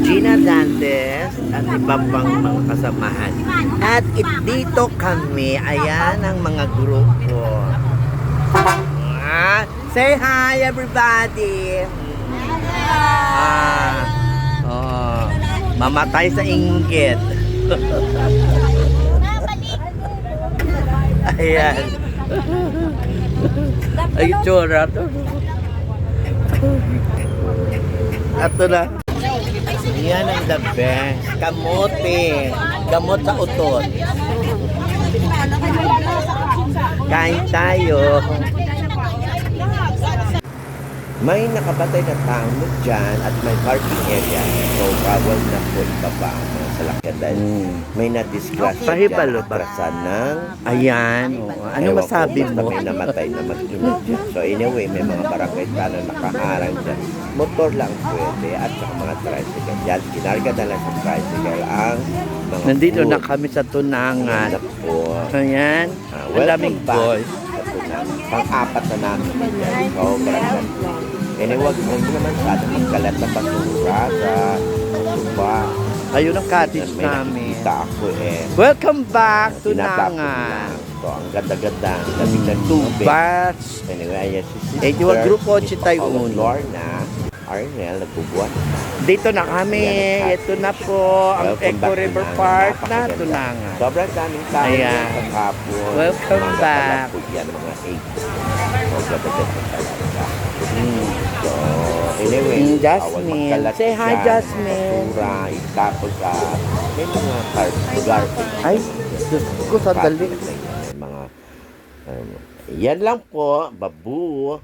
Gina Dantes at iba pang mga kasamahan. At dito kami, ayan ang mga grupo. Say hi everybody! Mamatay sa inggit. Ayan. Ay, tsura to. Ato na. Yan ang the best. Kamote. Gamot sa utot. Kain tayo. May nakabatay na tango dyan at may parking area. So, bawal na po ibaba ang mga salakyan dahil may na-disgrasya Pahibalo dyan. ba? Atrasan ng... Ayan. Ano Ewan masabi ko, basta mo? may namatay na mag-ina dyan. So, anyway, may mga barangay na nakaharang dyan. Motor lang pwede at saka mga tricycle. Yan, kinarga na lang sa tricycle ang mga Nandito food. na kami sa Tunangan. Anak po. Ayan. Ang daming boys. Pang-apat na namin yan. Sobrang ganda. Huwag naman sana magkalat na basura sa sopa. Ayun ang cottage May namin. nakikita ako Welcome back to Tinatapon Tunangan. lang. So, ang ganda-ganda. Ang lamig ng tubig. Bats. Anyway, ayan si sister. Eh, yung grupo, chitay uno. Lorna. Arnel, nagbubuhat. Dito na kami. Ito na po ang Welcome Eco back, River Tunangan. Park na Napakaganda. Tunangan. Sobrang daming tao. Ayan. Sa kapon. Welcome Mga back. kalapod yan, mga 8. So, ganda-ganda talaga. So, anyway, Jasmine. bawal magkalat Say hi, dyan, Jasmine. basura, itapos sa may mga lugar. Ay, Diyos ko, sandali. May mga, yan lang po, babu.